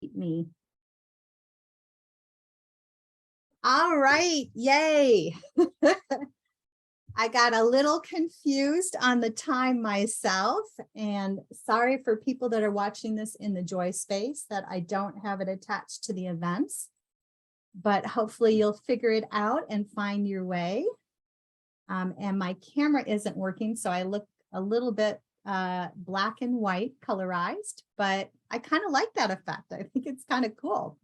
Me. All right, yay. I got a little confused on the time myself, and sorry for people that are watching this in the Joy space that I don't have it attached to the events, but hopefully you'll figure it out and find your way. And my camera isn't working, so I look a little bit black and white colorized, but I kind of like that effect. I think it's kind of cool.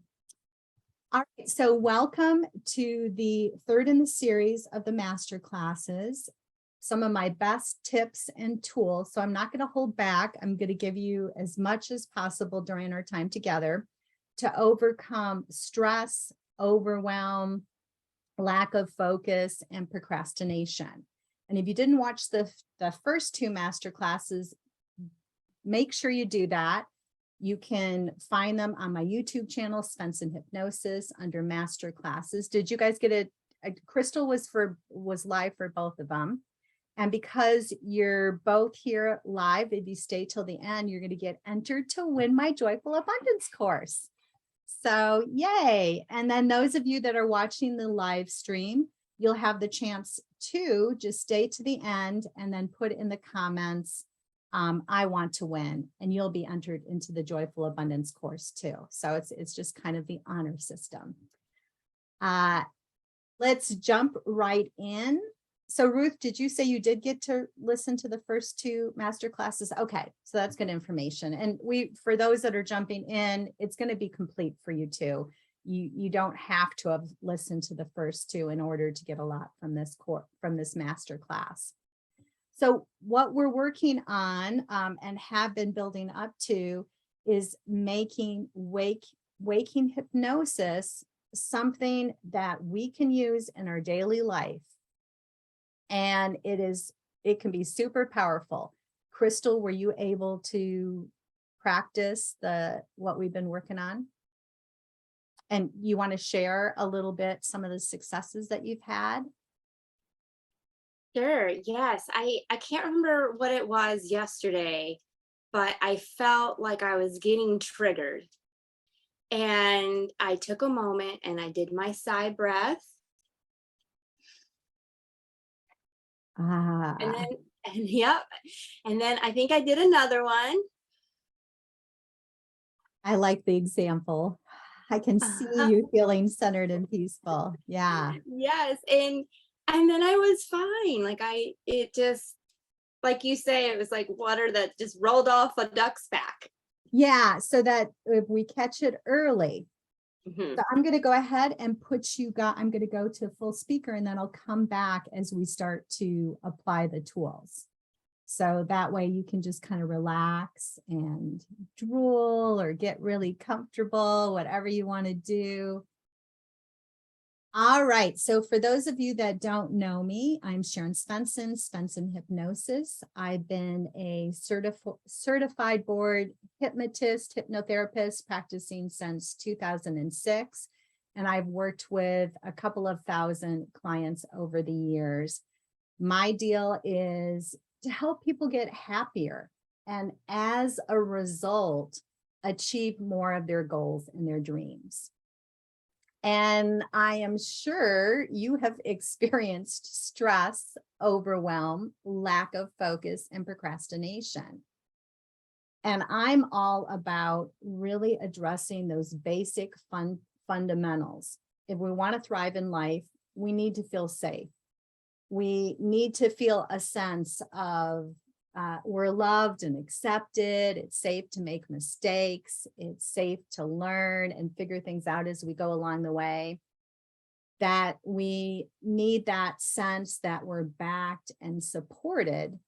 All right, so welcome to the third in the series of the master classes. Some of my best tips and tools. So I'm not going to hold back. I'm going to give you as much as possible during our time together to overcome stress, overwhelm, lack of focus, and procrastination. And if you didn't watch the first two master classes, make sure you do that. You can find them on my YouTube channel, Spence and Hypnosis, under master classes. Did you guys get it? Crystal was live for both of them. And because you're both here live, if you stay till the end, you're going to get entered to win my Joyful Abundance course. So yay. And then those of you that are watching the live stream, you'll have the chance to just stay to the end and then put in the comments, I want to win, and you'll be entered into the Joyful Abundance course too. So it's just kind of the honor system. Let's jump right in. So Ruth, did you say you did get to listen to the first two master classes? Okay, so that's good information. And for those that are jumping in, it's going to be complete for you too. You don't have to have listened to the first two in order to get a lot from this master class. So what we're working on and have been building up to is making waking hypnosis something that we can use in our daily life. And it can be super powerful. Crystal, were you able to practice what we've been working on? And you want to share a little bit some of the successes that you've had? Sure. Yes. I can't remember what it was yesterday, but I felt like I was getting triggered. And I took a moment and I did my sigh breath. And then, yep. And then I think I did another one. I like the example. I can see you feeling centered and peaceful. Yeah. Yes. And then I was fine. It just, like you say, it was like water that just rolled off a duck's back. Yeah. So that if we catch it early, Mm-hmm. so I'm going to go ahead and I'm going to go to full speaker, and then I'll come back as we start to apply the tools. So that way you can just kind of relax and drool or get really comfortable, whatever you want to do. All right. So for those of you that don't know me, I'm Sharon Svensson, Svensson Hypnosis. I've been a certified board hypnotist, hypnotherapist practicing since 2006. And I've worked with a couple of thousand clients over the years. My deal is to help people get happier and as a result, achieve more of their goals and their dreams. And I am sure you have experienced stress, overwhelm, lack of focus, and procrastination. And I'm all about really addressing those basic fundamentals. If we want to thrive in life, we need to feel safe. We need to feel a sense of we're loved and accepted. It's safe to make mistakes. It's safe to learn and figure things out as we go along the way. That we need that sense that we're backed and supported.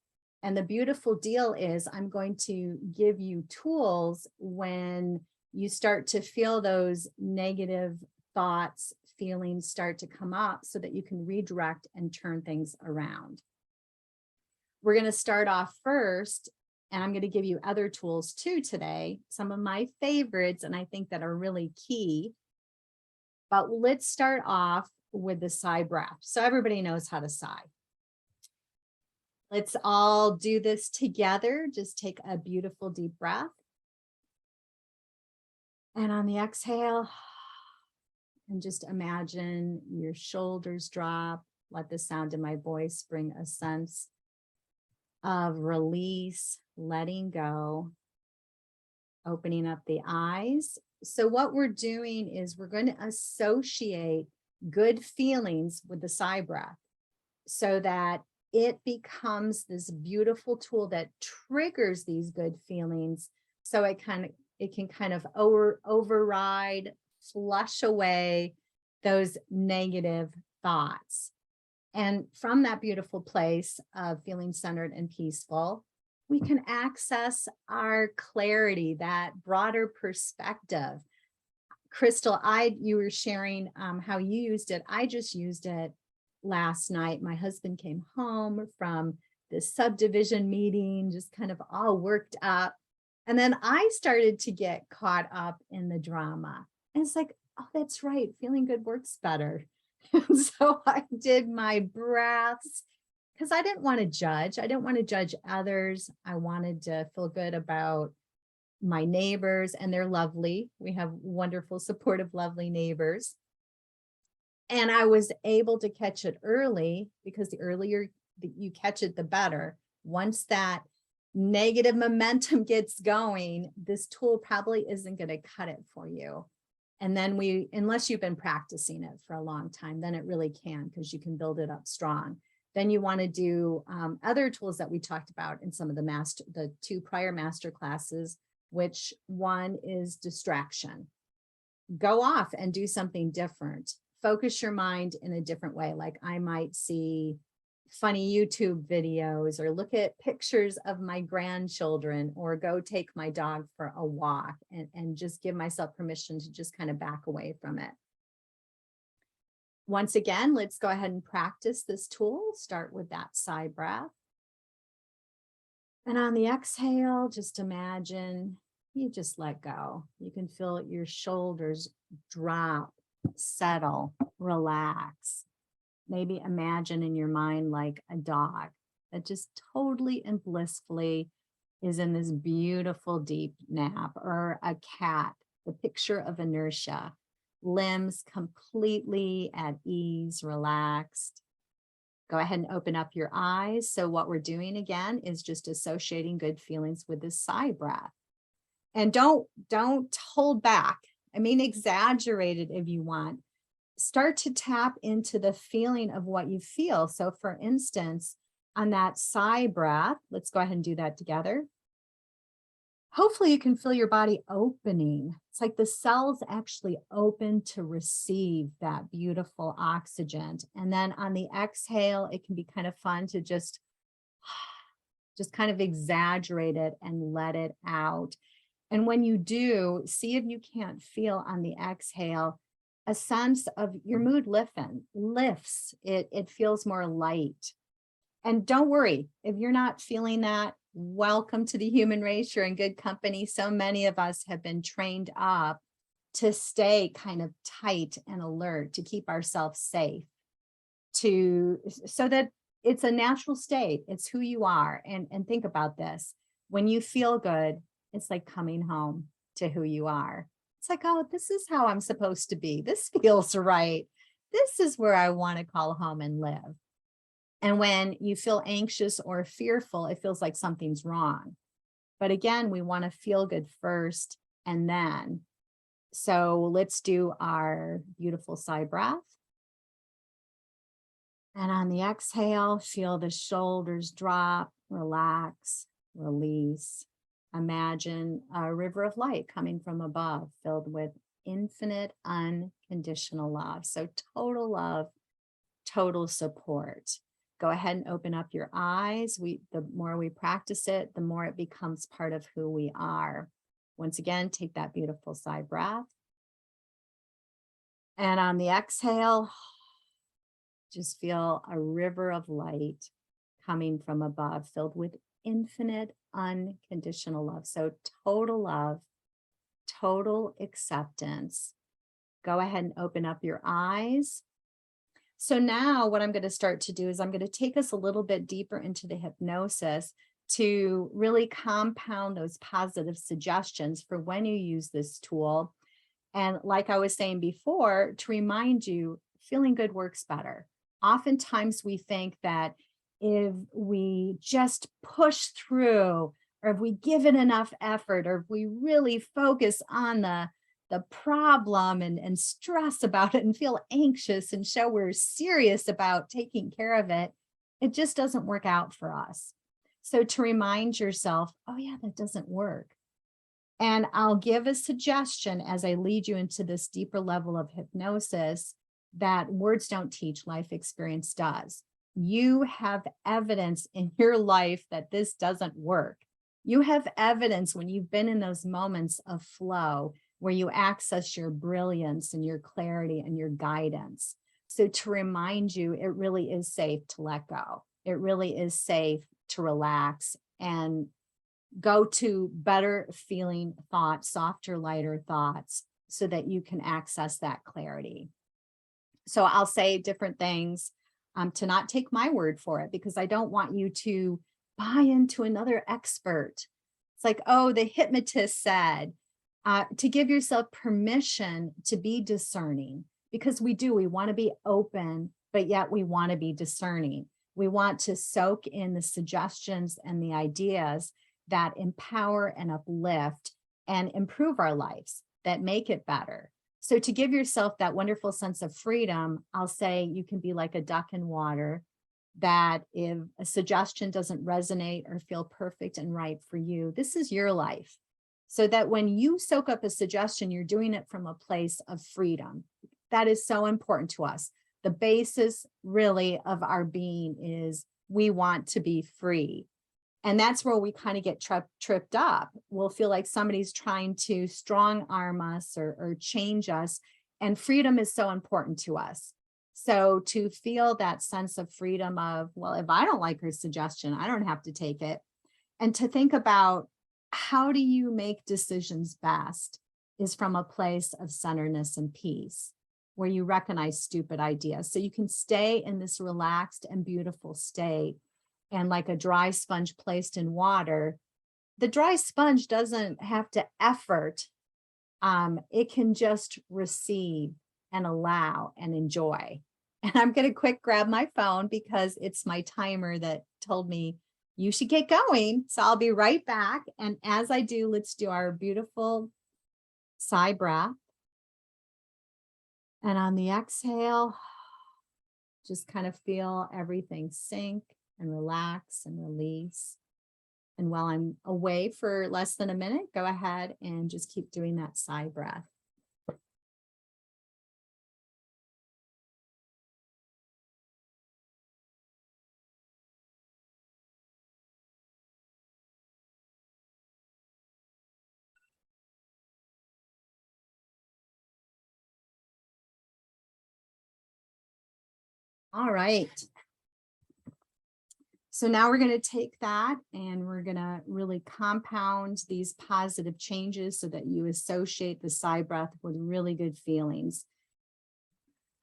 And the beautiful deal is I'm going to give you tools when you start to feel those negative thoughts, feelings start to come up so that you can redirect and turn things around. We're going to start off first, and I'm going to give you other tools too today, some of my favorites, and I think that are really key. But let's start off with the sigh breath. So everybody knows how to sigh. Let's all do this together. Just take a beautiful deep breath. And on the exhale, and just imagine your shoulders drop. Let the sound of my voice bring a sense of release, letting go, opening up the eyes. So what we're doing is we're going to associate good feelings with the sigh breath so that it becomes this beautiful tool that triggers these good feelings. So it can kind of override, flush away those negative thoughts. And from that beautiful place of feeling centered and peaceful, we can access our clarity, that broader perspective. Crystal, you were sharing how you used it. I just used it last night. My husband came home from this subdivision meeting, just kind of all worked up. And then I started to get caught up in the drama. And it's like, oh, that's right. Feeling good works better. And so I did my breaths because I didn't want to judge. I didn't want to judge others. I wanted to feel good about my neighbors, and they're lovely. We have wonderful, supportive, lovely neighbors. And I was able to catch it early because the earlier that you catch it, the better. Once that negative momentum gets going, this tool probably isn't going to cut it for you. And then unless you've been practicing it for a long time, then it really can, because you can build it up strong. Then you want to do other tools that we talked about in some of the two prior master classes, which one is distraction. Go off and do something different. Focus your mind in a different way. Like I might see funny YouTube videos or look at pictures of my grandchildren or go take my dog for a walk and just give myself permission to just kind of back away from it. Once again, let's go ahead and practice this tool. Start with that sigh breath. And on the exhale, just imagine you just let go. You can feel your shoulders drop, settle, relax. Maybe imagine in your mind like a dog that just totally and blissfully is in this beautiful deep nap, or a cat, the picture of inertia, limbs completely at ease, relaxed. Go ahead and open up your eyes. So what we're doing again is just associating good feelings with this sigh breath. And don't hold back. I mean, exaggerate it if you want. Start to tap into the feeling of what you feel. So for instance, on that sigh breath, let's go ahead and do that together. Hopefully you can feel your body opening. It's like the cells actually open to receive that beautiful oxygen. And then on the exhale, it can be kind of fun to just kind of exaggerate it and let it out. And when you do, see if you can't feel on the exhale a sense of your mood lifts. It feels more light. And don't worry, if you're not feeling that, welcome to the human race. You're in good company. So many of us have been trained up to stay kind of tight and alert, to keep ourselves safe, so that it's a natural state. It's who you are. And think about this. When you feel good, it's like coming home to who you are. It's like, oh, this is how I'm supposed to be. This feels right. This is where I want to call home and live. And when you feel anxious or fearful, it feels like something's wrong. But again, we want to feel good first and then. So let's do our beautiful sigh breath. And on the exhale, feel the shoulders drop, relax, release. Imagine a river of light coming from above, filled with infinite, unconditional love. So total love, total support. Go ahead and open up your eyes. The more we practice it, the more it becomes part of who we are. Once again, take that beautiful sigh breath. And on the exhale, just feel a river of light coming from above, filled with infinite, unconditional love. So total love, total acceptance. Go ahead and open up your eyes. So now what I'm going to start to do is I'm going to take us a little bit deeper into the hypnosis to really compound those positive suggestions for when you use this tool. And like I was saying before, to remind you, feeling good works better. Oftentimes we think that if we just push through, or if we give it enough effort, or if we really focus on the problem and stress about it and feel anxious and show we're serious about taking care of it, it just doesn't work out for us. So to remind yourself, oh yeah, that doesn't work. And I'll give a suggestion as I lead you into this deeper level of hypnosis that words don't teach, life experience does. You have evidence in your life that this doesn't work. You have evidence when you've been in those moments of flow where you access your brilliance and your clarity and your guidance. So to remind you, it really is safe to let go. It really is safe to relax and go to better feeling thoughts, softer, lighter thoughts, so that you can access that clarity. So I'll say different things to not take my word for it, because I don't want you to buy into another expert. It's like, oh, the hypnotist said, to give yourself permission to be discerning, because we want to be open, but yet we want to be discerning. We want to soak in the suggestions and the ideas that empower and uplift and improve our lives, that make it better. So to give yourself that wonderful sense of freedom, I'll say you can be like a duck in water, that if a suggestion doesn't resonate or feel perfect and right for you, this is your life. So that when you soak up a suggestion, you're doing it from a place of freedom. That is so important to us. The basis really of our being is we want to be free. And that's where we kind of get tripped up. We'll feel like somebody's trying to strong arm us or change us. And freedom is so important to us. So to feel that sense of freedom of, well, if I don't like her suggestion, I don't have to take it. And to think about how do you make decisions best is from a place of centeredness and peace, where you recognize stupid ideas. So you can stay in this relaxed and beautiful state. And like a dry sponge placed in water, the dry sponge doesn't have to effort. It can just receive and allow and enjoy. And I'm going to quick grab my phone because it's my timer that told me you should get going. So I'll be right back. And as I do, let's do our beautiful sigh breath. And on the exhale, just kind of feel everything sink and relax and release. And while I'm away for less than a minute, go ahead and just keep doing that sigh breath. All right. So now we're going to take that and we're going to really compound these positive changes so that you associate the sigh breath with really good feelings.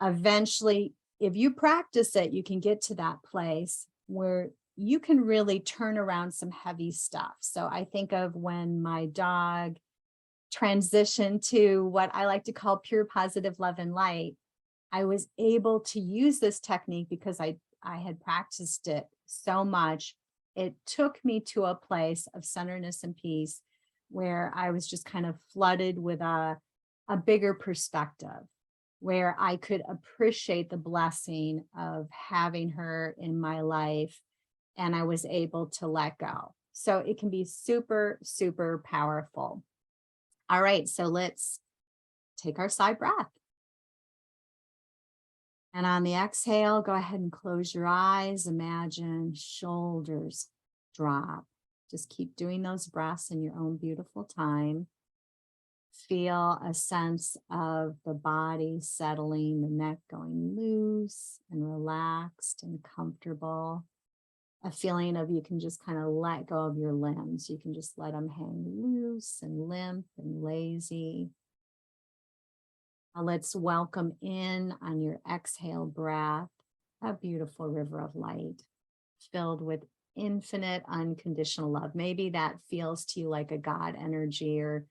Eventually, if you practice it, you can get to that place where you can really turn around some heavy stuff. So I think of when my dog transitioned to what I like to call pure positive love and light, I was able to use this technique because I had practiced it so much. It took me to a place of centeredness and peace where I was just kind of flooded with a bigger perspective, where I could appreciate the blessing of having her in my life, and I was able to let go. So it can be super, super powerful. All right, so let's take our sigh breath. And on the exhale, go ahead and close your eyes. Imagine shoulders drop. Just keep doing those breaths in your own beautiful time. Feel a sense of the body settling, the neck going loose and relaxed and comfortable. A feeling of you can just kind of let go of your limbs. You can just let them hang loose and limp and lazy. Now let's welcome in on your exhale breath a beautiful river of light filled with infinite unconditional love. Maybe that feels to you like a God energy or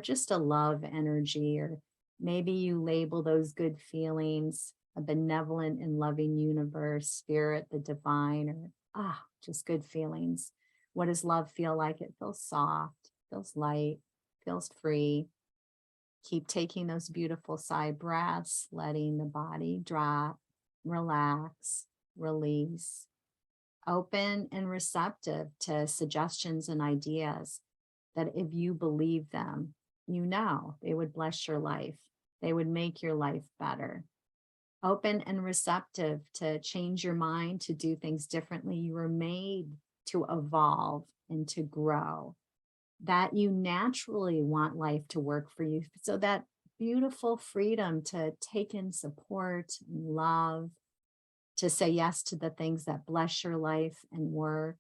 just a love energy, or Maybe you label those good feelings a benevolent and loving universe, spirit, the divine, or just good feelings. What does love feel like? It feels soft, feels light, feels free. Keep taking those beautiful sigh breaths, letting the body drop, relax, release, open and receptive to suggestions and ideas that if you believe them, you know they would bless your life. They would make your life better. Open and receptive to change your mind, to do things differently. You were made to evolve and to grow, that you naturally want life to work for you. So that beautiful freedom to take in support and love, to say yes to the things that bless your life and work.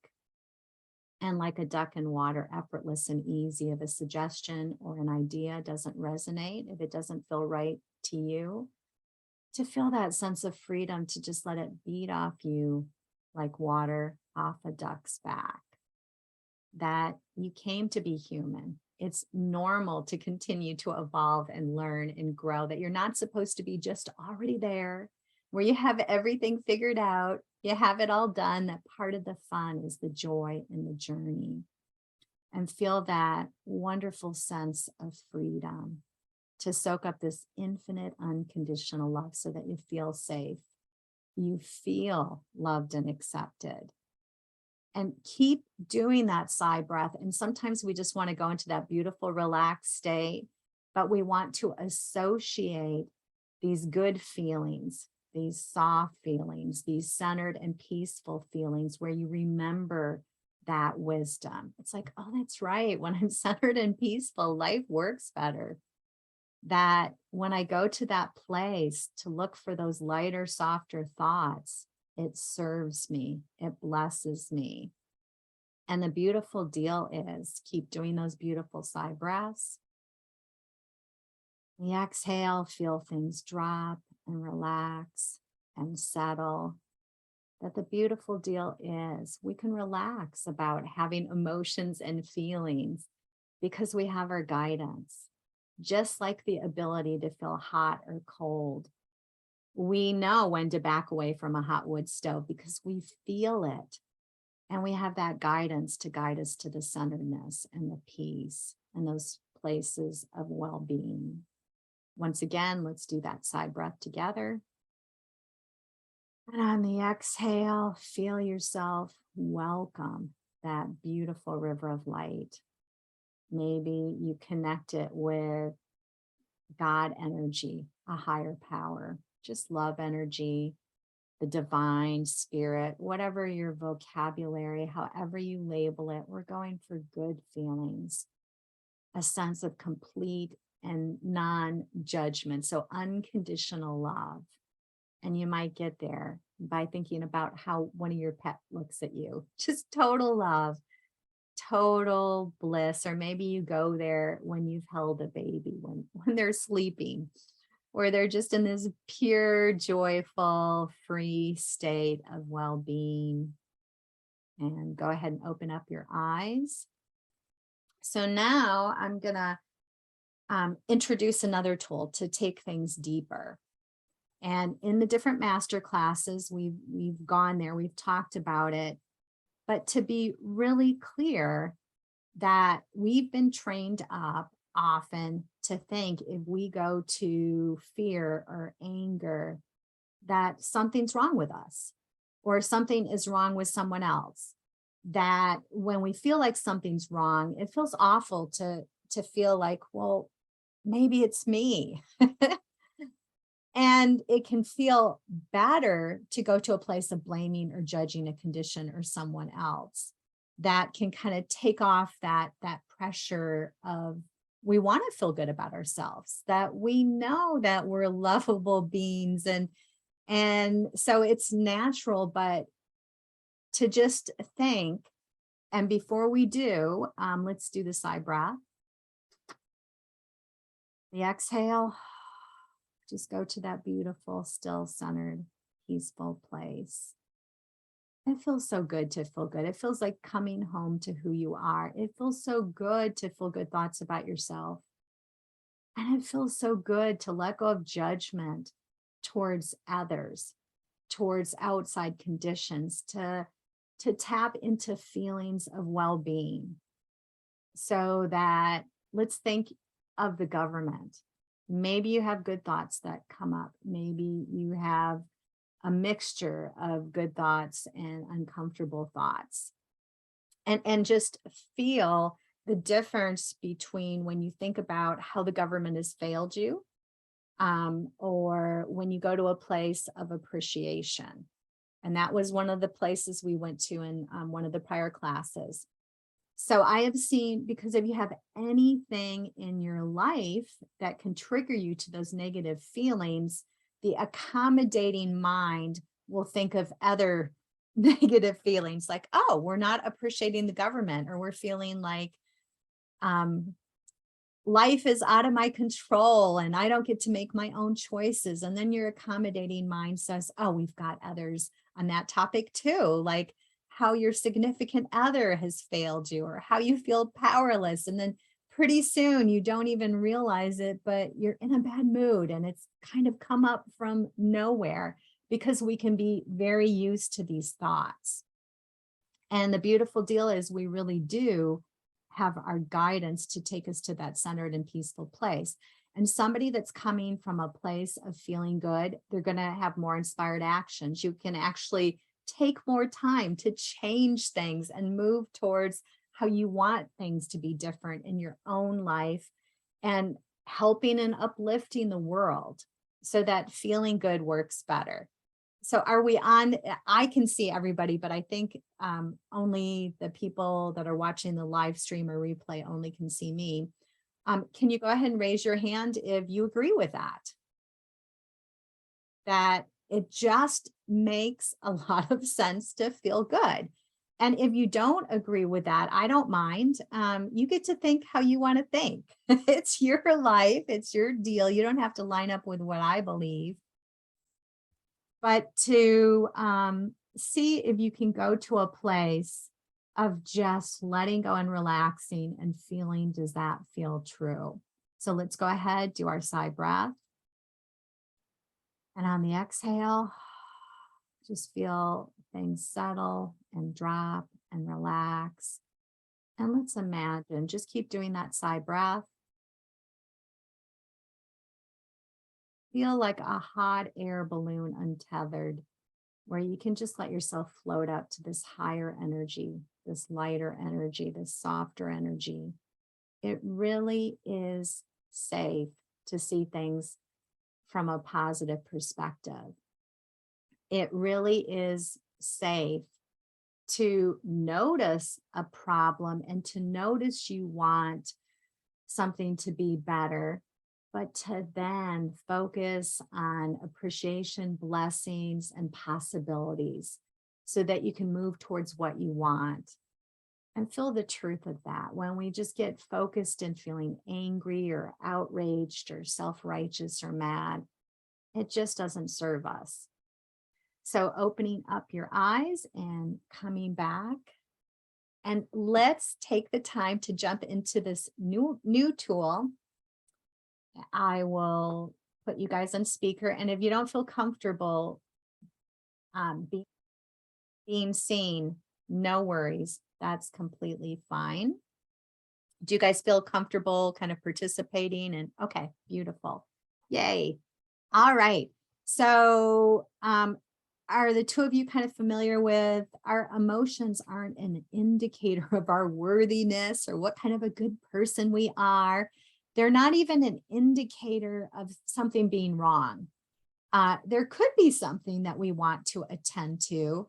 And like a duck in water, effortless and easy. If a suggestion or an idea doesn't resonate, if it doesn't feel right to you, to feel that sense of freedom to just let it beat off you like water off a duck's back. That you came to be human. It's normal to continue to evolve and learn and grow, that you're not supposed to be just already there where you have everything figured out, you have it all done. That part of the fun is the joy in the journey. And feel that wonderful sense of freedom to soak up this infinite unconditional love so that you feel safe, you feel loved and accepted. And keep doing that sigh breath. And sometimes we just want to go into that beautiful, relaxed state, but we want to associate these good feelings, these soft feelings, these centered and peaceful feelings where you remember that wisdom. It's like, oh, that's right. When I'm centered and peaceful, life works better. That when I go to that place to look for those lighter, softer thoughts, it serves me, it blesses me. And the beautiful deal is keep doing those beautiful sigh breaths. The exhale, feel things drop and relax and settle. That the beautiful deal is we can relax about having emotions and feelings because we have our guidance. Just like the ability to feel hot or cold. We know when to back away from a hot wood stove because we feel it. And we have that guidance to guide us to the centeredness and the peace and those places of well-being. Once again, let's do that side breath together. And on the exhale, feel yourself welcome that beautiful river of light. Maybe you connect it with God energy, a higher power, just love energy, the divine spirit, whatever your vocabulary, however you label it, we're going for good feelings, a sense of complete and non-judgment. So unconditional love. And you might get there by thinking about how one of your pet looks at you, just total love, total bliss. Or maybe you go there when you've held a baby, when they're sleeping, or they're just in this pure, joyful, free state of well-being. And go ahead and open up your eyes. So now I'm gonna introduce another tool to take things deeper. And in the different master classes, we've gone there, we've talked about it. But to be really clear that we've been trained up often to think if we go to fear or anger, that something's wrong with us or something is wrong with someone else. That when we feel like something's wrong, it feels awful to feel like, well, maybe it's me. And it can feel better to go to a place of blaming or judging a condition or someone else. That can kind of take off that pressure of, we want to feel good about ourselves, that we know that we're lovable beings. And so it's natural, but to just think, and before we do, let's do the sigh breath. The exhale. Just go to that beautiful, still, centered, peaceful place. It feels so good to feel good. It feels like coming home to who you are. It feels so good to feel good thoughts about yourself. And it feels so good to let go of judgment towards others, towards outside conditions, to tap into feelings of well-being. So that, let's think of the government. Maybe you have good thoughts that come up. Maybe you have a mixture of good thoughts and uncomfortable thoughts. And just feel the difference between when you think about how the government has failed you, or when you go to a place of appreciation. And that was one of the places we went to in one of the prior classes. So I have seen, because if you have anything in your life that can trigger you to those negative feelings, the accommodating mind will think of other negative feelings like, oh, we're not appreciating the government, or we're feeling like life is out of my control and I don't get to make my own choices. And then your accommodating mind says, oh, we've got others on that topic too, like how your significant other has failed you or how you feel powerless. And then pretty soon you don't even realize it, but you're in a bad mood and it's kind of come up from nowhere, because we can be very used to these thoughts. And the beautiful deal is we really do have our guidance to take us to that centered and peaceful place. And somebody that's coming from a place of feeling good, they're going to have more inspired actions. You can actually take more time to change things and move towards how you want things to be different in your own life, and helping and uplifting the world so that feeling good works better. So are we on? I can see everybody, but I think only the people that are watching the live stream or replay only can see me. Can you go ahead and raise your hand if you agree with that? That it just makes a lot of sense to feel good. And if you don't agree with that, I don't mind. You get to think how you want to think. It's your life. It's your deal. You don't have to line up with what I believe. But to see if you can go to a place of just letting go and relaxing and feeling, does that feel true? So let's go ahead, do our sigh breath. And on the exhale, just feel things settle and drop and relax. And let's imagine, just keep doing that sigh breath. Feel like a hot air balloon untethered, where you can just let yourself float up to this higher energy, this lighter energy, this softer energy. It really is safe to see things from a positive perspective. It really is safe to notice a problem and to notice you want something to be better, but to then focus on appreciation, blessings, and possibilities so that you can move towards what you want. And feel the truth of that. When we just get focused and feeling angry or outraged or self-righteous or mad, it just doesn't serve us. So opening up your eyes and coming back. And let's take the time to jump into this new tool. I will put you guys on speaker. And if you don't feel comfortable being seen, no worries. That's completely fine. Do you guys feel comfortable kind of participating? And okay, beautiful. Yay. All right. So are the two of you kind of familiar with our emotions aren't an indicator of our worthiness or what kind of a good person we are. They're not even an indicator of something being wrong. There could be something that we want to attend to,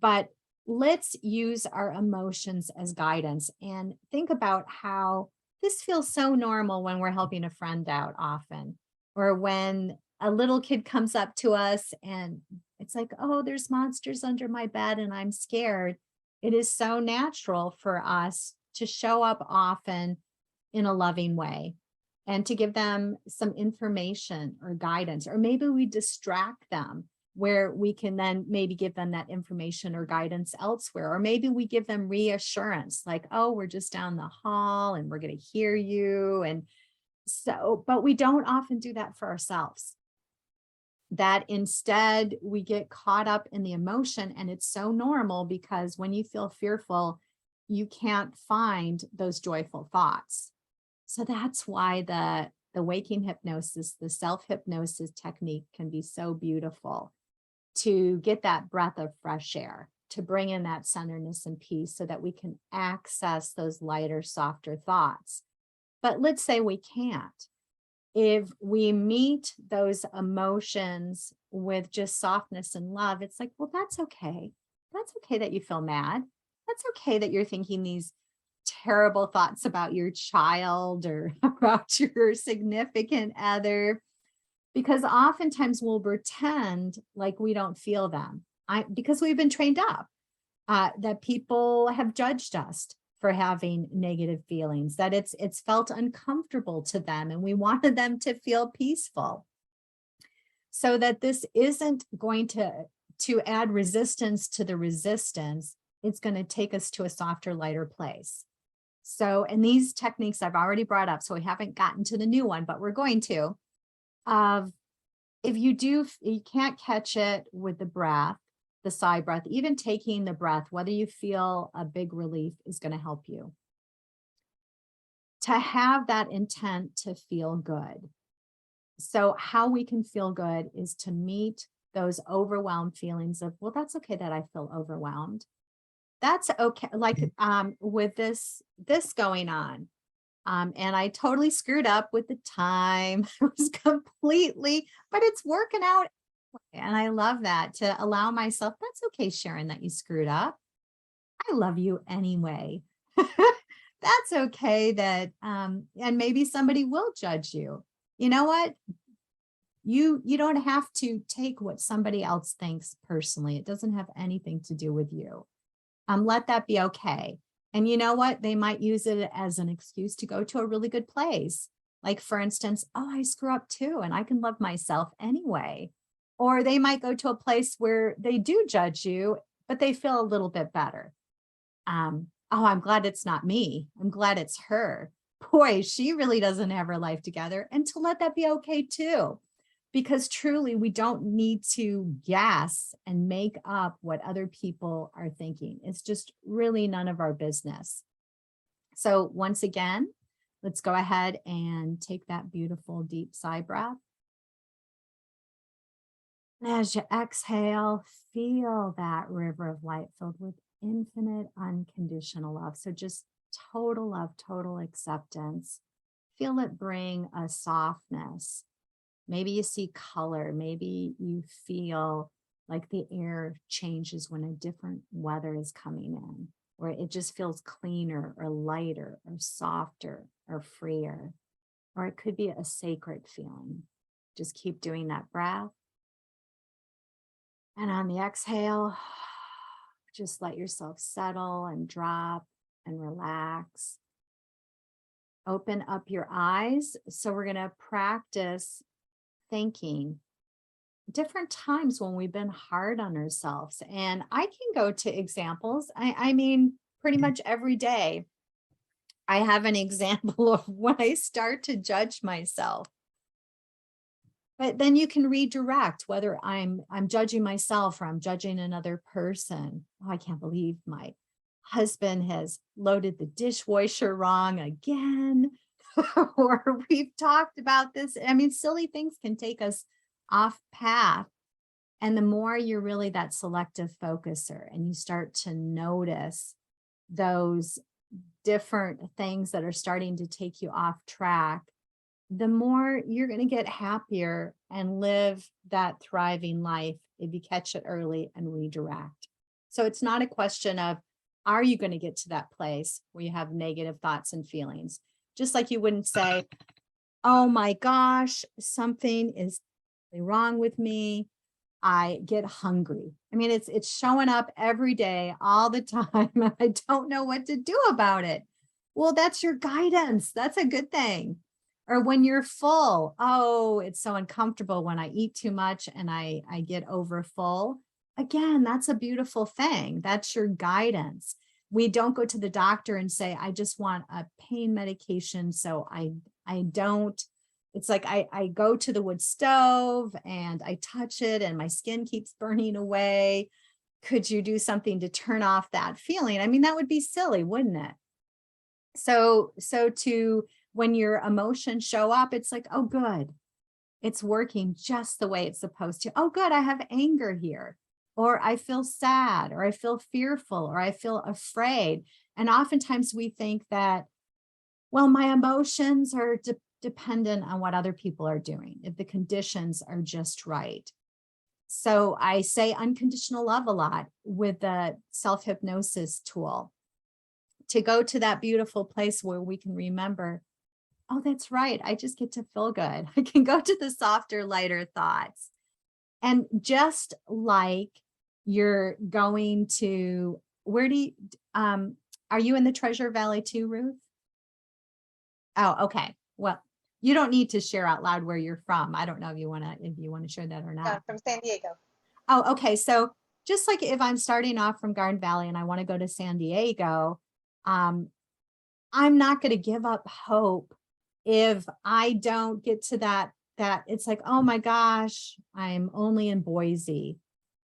but let's use our emotions as guidance and think about how this feels so normal when we're helping a friend out often, or when a little kid comes up to us and it's like, oh, there's monsters under my bed and I'm scared. It is so natural for us to show up often in a loving way and to give them some information or guidance, or maybe we distract them where we can then maybe give them that information or guidance elsewhere. Or maybe we give them reassurance like, oh, we're just down the hall and we're going to hear you. And So, but we don't often do that for ourselves. That instead we get caught up in the emotion, and it's so normal because when you feel fearful, you can't find those joyful thoughts. So that's why the waking hypnosis, the self-hypnosis technique can be so beautiful, to get that breath of fresh air, to bring in that centeredness and peace so that we can access those lighter, softer thoughts. But let's say we can't. If we meet those emotions with just softness and love, it's like, well, that's okay. That's okay that you feel mad. That's okay that you're thinking these terrible thoughts about your child or about your significant other, because oftentimes we'll pretend like we don't feel them. Because we've been trained up that people have judged us for having negative feelings, that it's felt uncomfortable to them, and we wanted them to feel peaceful. So that this isn't going to add resistance to the resistance, it's going to take us to a softer, lighter place. So, and these techniques I've already brought up, so we haven't gotten to the new one, but we're going to. If you can't catch it with the breath, the sigh breath, even taking the breath, whether you feel a big relief is going to help you. To have that intent to feel good. So how we can feel good is to meet those overwhelmed feelings of, well, that's okay that I feel overwhelmed. That's okay. Like with this going on. And I totally screwed up with the time. It was completely, but it's working out. And I love that, to allow myself, that's okay, Sharon, that you screwed up. I love you anyway. That's okay that, and maybe somebody will judge you. You know what? You don't have to take what somebody else thinks personally. It doesn't have anything to do with you. Let that be okay. And you know what? They might use it as an excuse to go to a really good place. Like, for instance, oh, I screw up too, and I can love myself anyway. Or they might go to a place where they do judge you, but they feel a little bit better. Oh, I'm glad it's not me. I'm glad it's her. Boy, she really doesn't have her life together. And to let that be okay too. Because truly, we don't need to guess and make up what other people are thinking. It's just really none of our business. So once again, let's go ahead and take that beautiful deep sigh breath. And as you exhale, feel that river of light filled with infinite unconditional love. So just total love, total acceptance. Feel it bring a softness. Maybe you see color. Maybe you feel like the air changes when a different weather is coming in, or it just feels cleaner or lighter or softer or freer. Or it could be a sacred feeling. Just keep doing that breath. And on the exhale, just let yourself settle and drop and relax. Open up your eyes. So we're going to practice thinking different times when we've been hard on ourselves. And I can go to examples. I mean, pretty much every day, I have an example of when I start to judge myself. But then you can redirect whether I'm judging myself or I'm judging another person. Oh, I can't believe my husband has loaded the dishwasher wrong again. Or we've talked about this. I mean, silly things can take us off path. And the more you're really that selective focuser and you start to notice those different things that are starting to take you off track, the more you're going to get happier and live that thriving life if you catch it early and redirect. So it's not a question of, are you going to get to that place where you have negative thoughts and feelings? Just like you wouldn't say, oh my gosh, something is wrong with me. I get hungry. I mean, it's showing up every day, all the time. And I don't know what to do about it. Well, that's your guidance. That's a good thing. Or when you're full, oh, it's so uncomfortable when I eat too much and I get over full. Again, that's a beautiful thing. That's your guidance. We don't go to the doctor and say, I just want a pain medication so I I don't, it's like I go to the wood stove and I touch it and my skin keeps burning away. Could you do something to turn off that feeling? I mean, that would be silly, wouldn't it? So to when your emotions show up, it's like, oh, good. It's working just the way it's supposed to. Oh, good. I have anger here, or I feel sad, or I feel fearful, or I feel afraid. And oftentimes we think that, well, my emotions are dependent on what other people are doing, if the conditions are just right. So I say unconditional love a lot with the self-hypnosis tool, to go to that beautiful place where we can remember, oh, that's right. I just get to feel good. I can go to the softer, lighter thoughts. And just like you're going to, where do you, are you in the Treasure Valley too, Ruth? Oh, okay. Well, you don't need to share out loud where you're from. I don't know if you want to share that or not. From San Diego. Oh, okay. So just like if I'm starting off from Garden Valley and I want to go to San Diego, I'm not going to give up hope if I don't get to that it's like, oh my gosh, I'm only in Boise.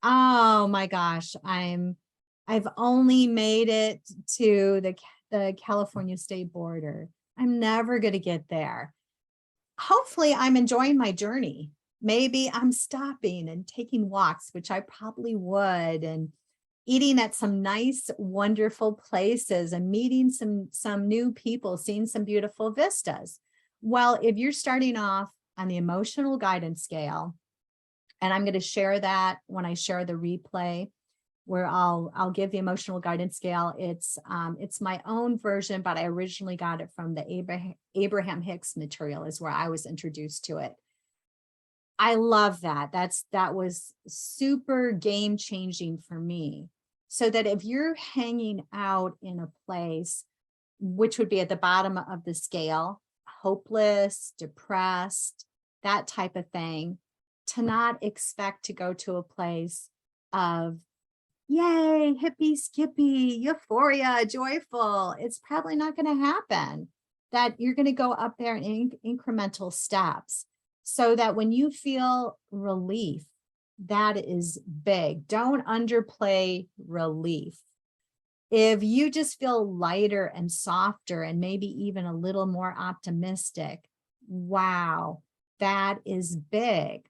Oh my gosh, I've only made it to the California state border. I'm never going to get there. Hopefully I'm enjoying my journey. Maybe I'm stopping and taking walks, which I probably would, and eating at some nice, wonderful places and meeting some new people, seeing some beautiful vistas. Well, if you're starting off on the emotional guidance scale, and I'm going to share that when I share the replay, where I'll give the emotional guidance scale. It's my own version, but I originally got it from the Abraham-Hicks material, is where I was introduced to it. I love that. That was super game changing for me. So that if you're hanging out in a place, which would be at the bottom of the scale, hopeless, depressed, that type of thing, to not expect to go to a place of, yay, hippie, skippy, euphoria, joyful. It's probably not going to happen. That you're going to go up there in incremental steps, so that when you feel relief, that is big. Don't underplay relief. If you just feel lighter and softer and maybe even a little more optimistic, wow, that is big.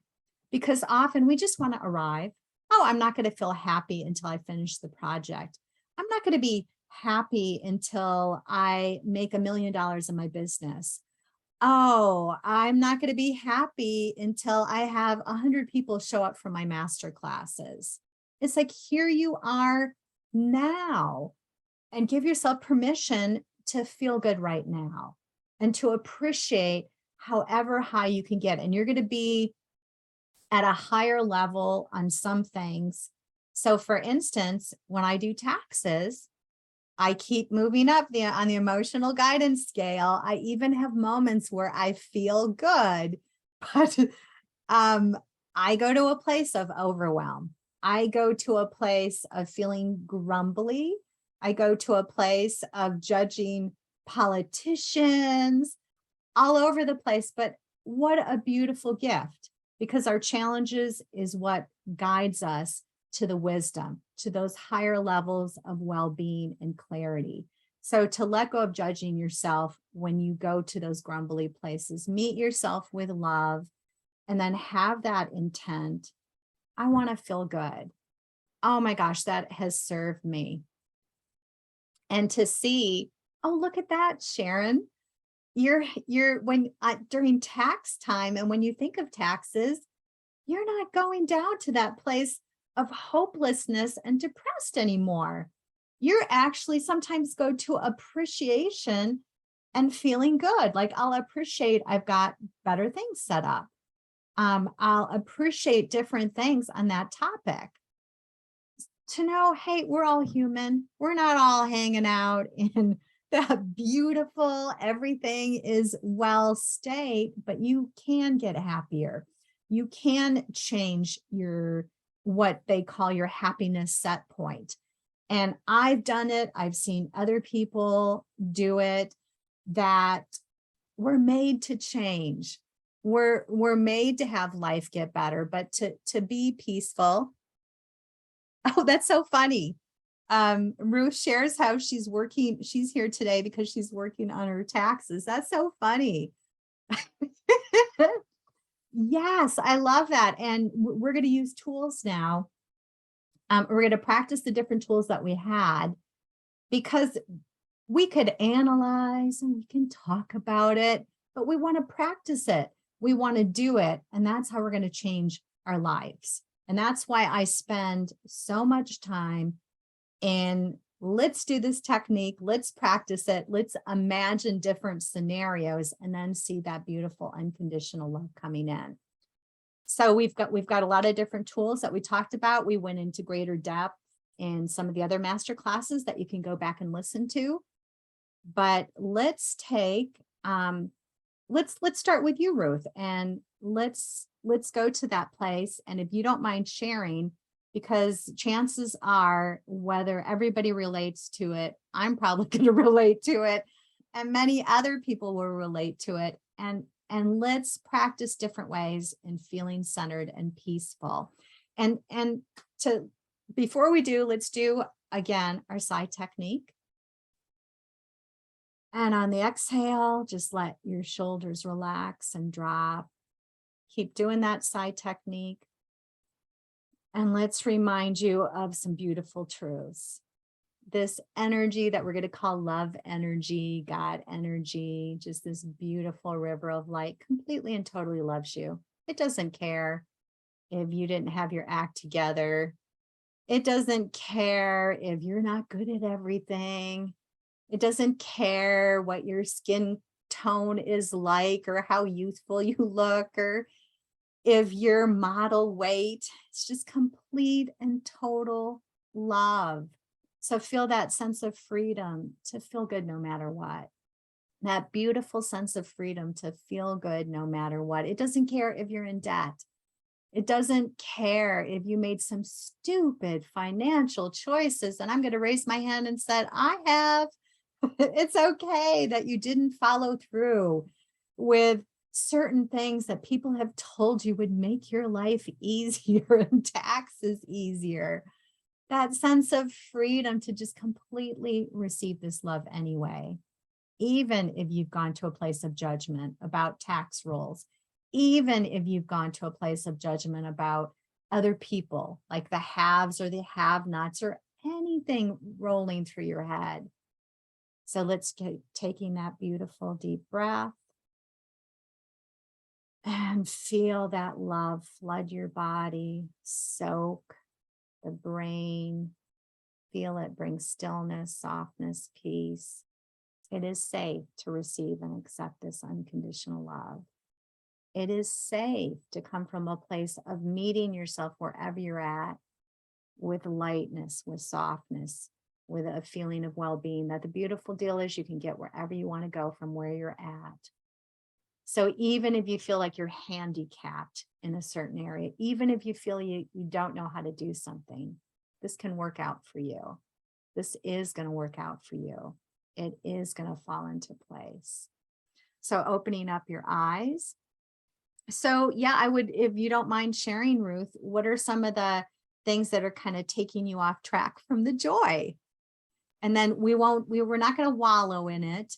Because often we just want to arrive. Oh, I'm not going to feel happy until I finish the project. I'm not going to be happy until I make $1 million in my business. Oh, I'm not going to be happy until I have 100 people show up for my master classes. It's like, here you are now, and give yourself permission to feel good right now and to appreciate however high you can get. And you're going to be at a higher level on some things. So for instance, when I do taxes, I keep moving up on the emotional guidance scale. I even have moments where I feel good, but I go to a place of overwhelm. I go to a place of feeling grumbly. I go to a place of judging politicians all over the place. But what a beautiful gift, because our challenges is what guides us to the wisdom, to those higher levels of well-being and clarity. So to let go of judging yourself when you go to those grumbly places, meet yourself with love, and then have that intent. I want to feel good. Oh my gosh, that has served me. And to see, oh, look at that, Sharon. You're when during tax time, and when you think of taxes, you're not going down to that place of hopelessness and depressed anymore. You're actually sometimes go to appreciation and feeling good. Like, I'll appreciate I've got better things set up. I'll appreciate different things on that topic. To know, hey, we're all human. We're not all hanging out in the beautiful, everything is well state, but you can get happier. You can change what they call your happiness set point. And I've done it. I've seen other people do it, that we're made to change. We're made to have life get better, but to be peaceful. Oh, that's so funny. Ruth shares how she's here today because she's working on her taxes. That's so funny. Yes, I love that. And we're going to use tools now. We're going to practice the different tools that we had, because we could analyze and we can talk about it, but we want to practice it. We want to do it. And that's how we're going to change our lives. And that's why I spend so much time in, let's do this technique, let's practice it, let's imagine different scenarios, and then see that beautiful unconditional love coming in. So we've got a lot of different tools that we talked about. We went into greater depth in some of the other master classes that you can go back and listen to. But let's take let's start with you, Ruth, and let's go to that place. And if you don't mind sharing, because chances are, whether everybody relates to it, I'm probably going to relate to it, and many other people will relate to it. And let's practice different ways in feeling centered and peaceful. And before we do, let's do again our sigh technique. And on the exhale, just let your shoulders relax and drop. Keep doing that sigh technique. And let's remind you of some beautiful truths. This energy that we're going to call love energy, God energy, just this beautiful river of light, completely and totally loves you. It doesn't care if you didn't have your act together. It doesn't care if you're not good at everything. It doesn't care what your skin tone is like, or how youthful you look, or if you're model weight. It's just complete and total love. So feel that sense of freedom to feel good no matter what. That beautiful sense of freedom to feel good no matter what. It doesn't care if you're in debt. It doesn't care if you made some stupid financial choices. And I'm going to raise my hand and said, I have. It's okay that you didn't follow through with certain things that people have told you would make your life easier and taxes easier. That sense of freedom to just completely receive this love anyway, even if you've gone to a place of judgment about tax rules, even if you've gone to a place of judgment about other people, like the haves or the have-nots, or anything rolling through your head. So let's get taking that beautiful deep breath and feel that love flood your body, soak the brain, feel it bring stillness, softness, peace. It is safe to receive and accept this unconditional love. It is safe to come from a place of meeting yourself wherever you're at, with lightness, with softness, with a feeling of well-being. That the beautiful deal is you can get wherever you want to go from where you're at. So even if you feel like you're handicapped in a certain area, even if you feel you don't know how to do something, this can work out for you. This is going to work out for you. It is going to fall into place. So opening up your eyes. So yeah, I would, if you don't mind sharing, Ruth, what are some of the things that are kind of taking you off track from the joy? And then we're not going to wallow in it.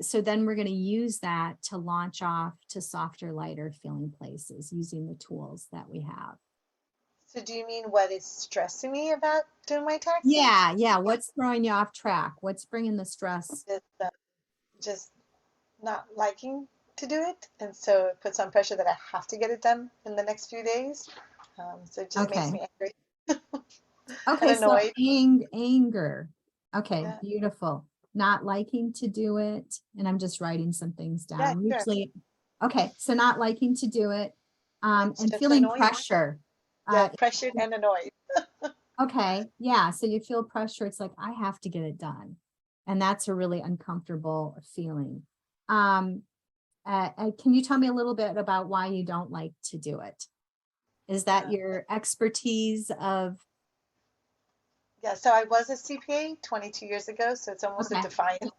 So then we're going to use that to launch off to softer, lighter feeling places using the tools that we have. So do you mean what is stressing me about doing my taxes? Yeah. What's throwing you off track? What's bringing the stress? Just not liking to do it. And so it puts on pressure that I have to get it done in the next few days. So it just makes me angry. Okay, and annoyed. So anger. Okay, Yeah. beautiful. Not liking to do it. And I'm just writing some things down. Yeah, sure. Usually, okay, so not liking to do it, and just feeling annoyed. pressure. Yeah, pressured and annoyed. Okay, yeah, so you feel pressure. It's like, I have to get it done. And that's a really uncomfortable feeling. Can you tell me a little bit about why you don't like to do it? Is that your expertise of? Yeah, so I was a CPA 22 years ago, so it's almost a defiance.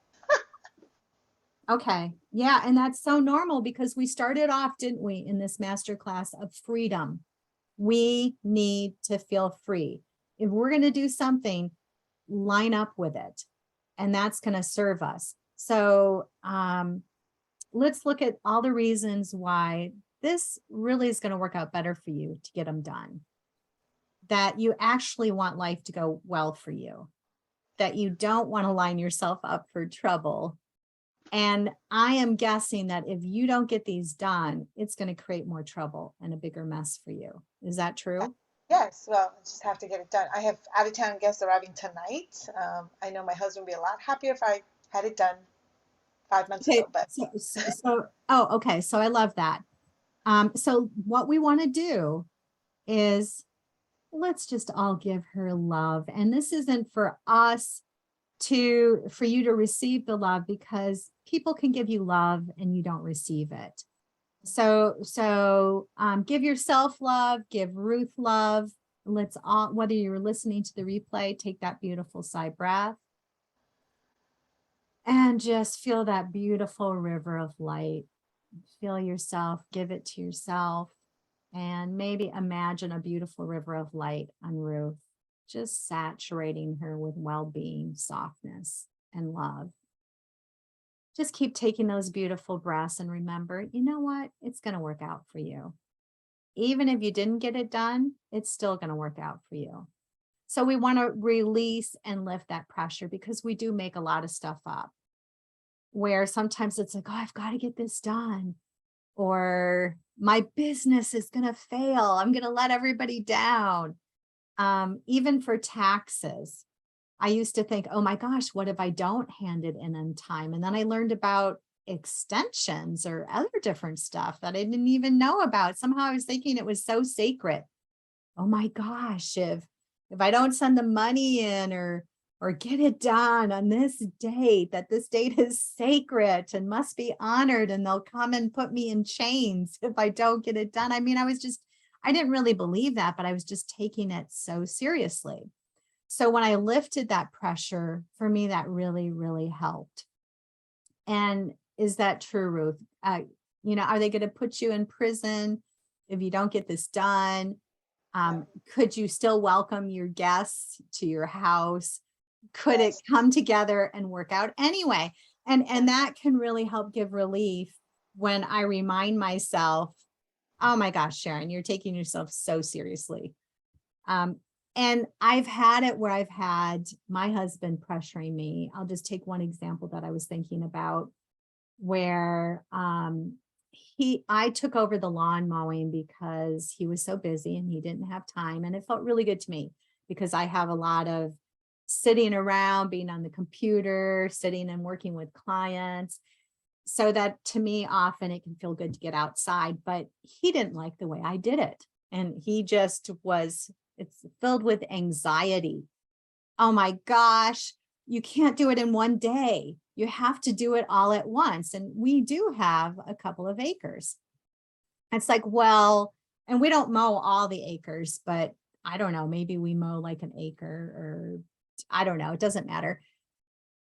Okay. Yeah. And that's so normal because we started off, didn't we, in this masterclass of freedom. We need to feel free. If we're going to do something, line up with it. And that's going to serve us. So let's look at all the reasons why this really is going to work out better for you to get them done. That you actually want life to go well for you. That you don't want to line yourself up for trouble. And I am guessing that if you don't get these done, it's going to create more trouble and a bigger mess for you. Is that true? Yes, well, I just have to get it done. I have out-of-town guests arriving tonight. I know my husband would be a lot happier if I had it done 5 months Okay. ago, but Oh, okay. So I love that. So what we want to do is let's just all give her love. And this isn't for us for you to receive the love, because people can give you love and you don't receive it. So give yourself love, give Ruth love. Let's all, whether you're listening to the replay, take that beautiful sigh breath and just feel that beautiful river of light. Feel yourself, give it to yourself, and maybe imagine a beautiful river of light on Ruth, just saturating her with well-being, softness, and love. Just keep taking those beautiful breaths and remember, you know what? It's going to work out for you. Even if you didn't get it done, it's still going to work out for you. So we want to release and lift that pressure, because we do make a lot of stuff up where sometimes it's like, oh, I've got to get this done. Or my business is going to fail. I'm going to let everybody down. Even for taxes, I used to think, oh my gosh, what if I don't hand it in on time? And then I learned about extensions or other different stuff that I didn't even know about. Somehow I was thinking it was so sacred. Oh my gosh, if I don't send the money in or get it done on this date, that this date is sacred and must be honored, and they'll come and put me in chains if I don't get it done. I mean, I didn't really believe that, but I was just taking it so seriously. So when I lifted that pressure, for me, that really, really helped. And is that true, Ruth? Are they going to put you in prison if you don't get this done? Could you still welcome your guests to your house? Could it come together and work out anyway? And that can really help give relief when I remind myself, oh my gosh, Sharon, you're taking yourself so seriously. And I've had it where I've had my husband pressuring me. I'll just take one example that I was thinking about, where I took over the lawn mowing because he was so busy and he didn't have time. And it felt really good to me because I have a lot of sitting around, being on the computer, sitting and working with clients. So that to me, often it can feel good to get outside, but he didn't like the way I did it. And he just it's filled with anxiety. Oh my gosh, you can't do it in one day. You have to do it all at once. And we do have a couple of acres. It's like, well, and we don't mow all the acres, but I don't know, maybe we mow like an acre, or I don't know, it doesn't matter.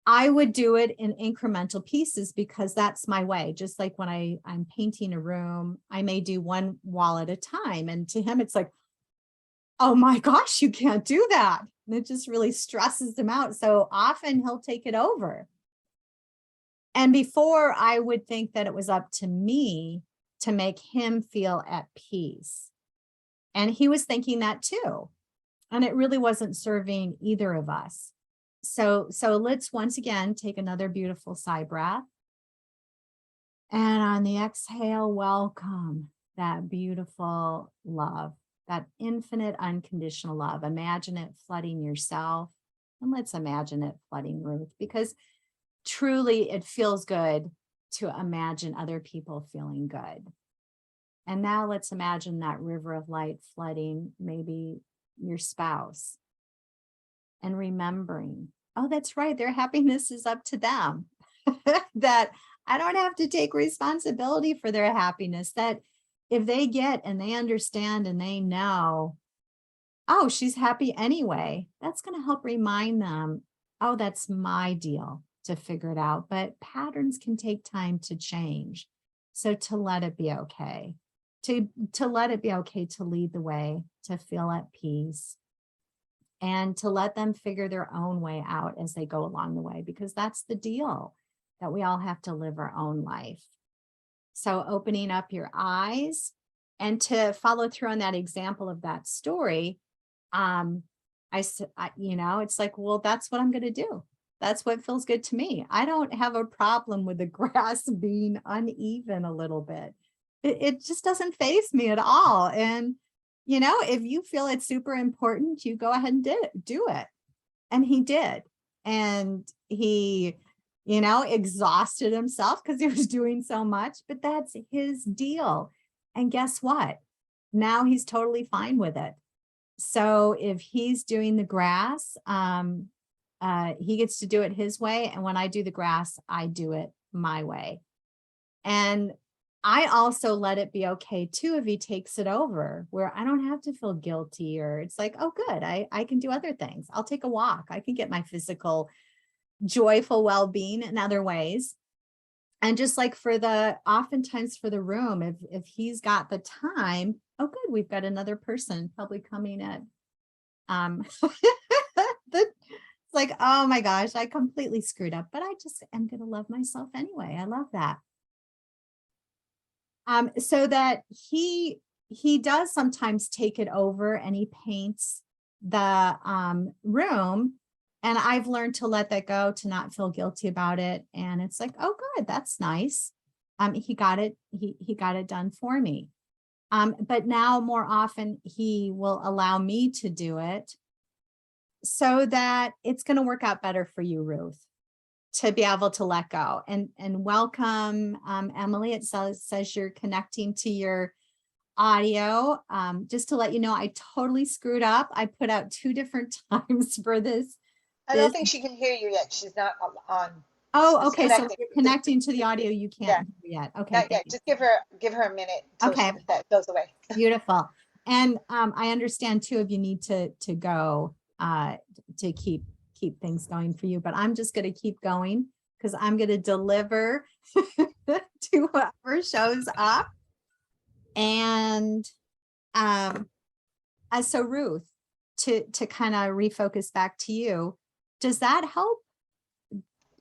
I would do it in incremental pieces because that's my way. Just like when I'm painting a room, I may do one wall at a time. And to him, it's like, oh my gosh, you can't do that. And it just really stresses him out. So often he'll take it over. And before, I would think that it was up to me to make him feel at peace. And he was thinking that too. And it really wasn't serving either of us. So let's once again take another beautiful sigh breath. And on the exhale, welcome that beautiful love, that infinite unconditional love. Imagine it flooding yourself. And let's imagine it flooding Ruth, because truly it feels good to imagine other people feeling good. And now let's imagine that river of light flooding maybe your spouse, and remembering, oh, that's right, their happiness is up to them. That I don't have to take responsibility for their happiness. That if they get and they understand and they know, oh, she's happy anyway, that's going to help remind them, oh, that's my deal. to figure it out, but patterns can take time to change. So to let it be okay, to let it be okay to lead the way, to feel at peace, and to let them figure their own way out as they go along the way, because that's the deal, that we all have to live our own life. So opening up your eyes, and to follow through on that example of that story, it's like, well, that's what I'm going to do. That's what feels good to me. I don't have a problem with the grass being uneven a little bit. It just doesn't faze me at all. And, if you feel it's super important, you go ahead and do it. And he did. And he, exhausted himself because he was doing so much, but that's his deal. And guess what? Now he's totally fine with it. So if he's doing the grass, he gets to do it his way. And when I do the grass, I do it my way. And I also let it be okay too if he takes it over, where I don't have to feel guilty, or it's like, oh, good, I can do other things. I'll take a walk. I can get my physical, joyful well-being in other ways. And just like oftentimes for the room, if he's got the time, oh, good, we've got another person probably coming in. It's like, oh my gosh, I completely screwed up, but I just am going to love myself anyway. I love that. So that he does sometimes take it over, and he paints the room. And I've learned to let that go, to not feel guilty about it. And it's like, oh, good, that's nice. He got it. He got it done for me. But now more often he will allow me to do it, so that it's going to work out better for you, Ruth, to be able to let go. And welcome, Emily. It says you're connecting to your audio. Just to let you know, I totally screwed up. I put out 2 different times for this. I don't think she can hear you yet. She's not on. Oh, okay. So you're connecting to the audio. You can't hear yet. Okay. Not yet. Just give her a minute till that goes away. Beautiful. And I understand too, if you need to go to keep things going for you, but I'm just going to keep going, because I'm going to deliver to whoever shows up. And so Ruth, to kind of refocus back to you, does that help?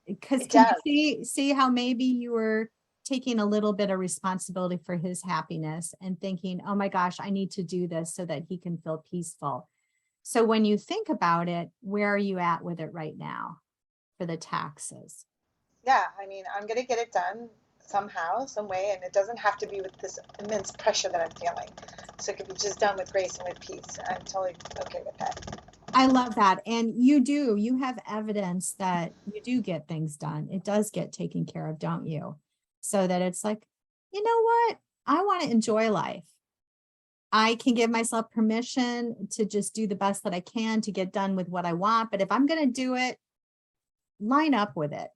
Because can you see how maybe you were taking a little bit of responsibility for his happiness and thinking, oh my gosh, I need to do this so that he can feel peaceful. So when you think about it, where are you at with it right now for the taxes? Yeah, I mean, I'm going to get it done somehow, some way, and it doesn't have to be with this immense pressure that I'm feeling. So it could be just done with grace and with peace. I'm totally okay with that. I love that. And you have evidence that you do get things done. It does get taken care of, don't you? So that it's like, you know what? I want to enjoy life. I can give myself permission to just do the best that I can to get done with what I want. But if I'm going to do it, line up with it.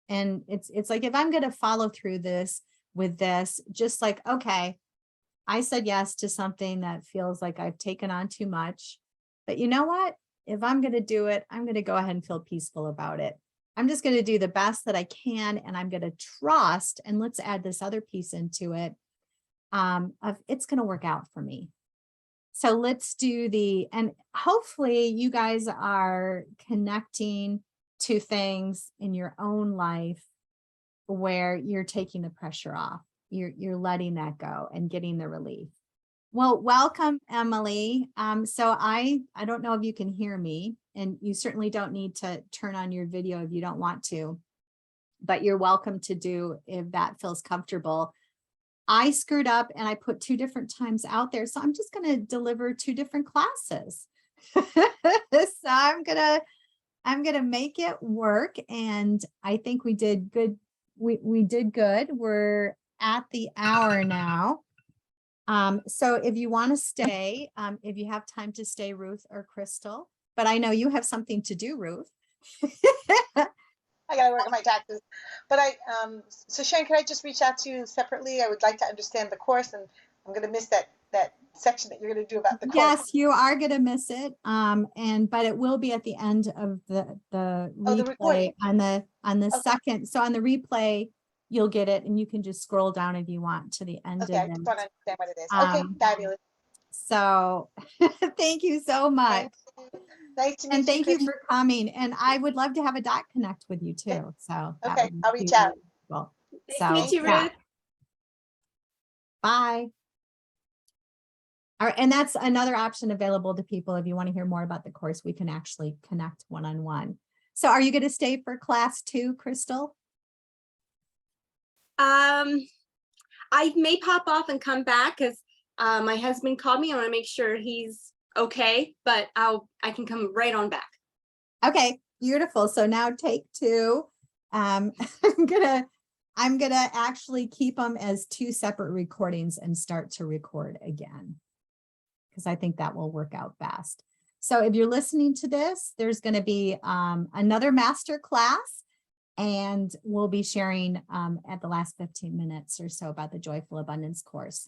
And it's like, if I'm going to follow through with this, just like, okay, I said yes to something that feels like I've taken on too much. But you know what? If I'm going to do it, I'm going to go ahead and feel peaceful about it. I'm just going to do the best that I can. And I'm going to trust. And let's add this other piece into it. Of it's going to work out for me. So let's do and hopefully you guys are connecting to things in your own life where you're taking the pressure off. You're letting that go and getting the relief. Well, welcome, Emily. So I don't know if you can hear me, and you certainly don't need to turn on your video if you don't want to, but you're welcome to do if that feels comfortable. I screwed up and I put 2 different times out there. So I'm just going to deliver 2 different classes. So I'm going to make it work. And I think we did good. We did good. We're at the hour now. So if you want to stay, if you have time to stay, Ruth or Crystal, but I know you have something to do, Ruth. I got to work on my taxes. But so Sharon, can I just reach out to you separately? I would like to understand the course, and I'm going to miss that that section that you're going to do about the course. Yes, you are going to miss it. But it will be at the end of the Oh, the replay recording. on the Okay. second. So on the replay, you'll get it, and you can just scroll down if you want to the end Okay, I of just it. want to understand what it is. Okay, fabulous. So thank you so much. Thank you. Nice to meet And thank you Chris. for coming. And I would love to have a dot connect with you too. So that Okay, would be I'll reach super out. cool. Nice So to meet you, yeah. Ruth. Bye. All right, and that's another option available to people. If you want to hear more about the course, we can actually connect one-on-one. So are you going to stay for class 2, Crystal? I may pop off and come back because my husband called me. I want to make sure he's okay, but I can come right on back. Okay, beautiful. So now take 2. I'm gonna actually keep them as 2 separate recordings and start to record again, because I think that will work out best. So if you're listening to this, there's going to be another master class, and we'll be sharing at the last 15 minutes or so about the Joyful Abundance course.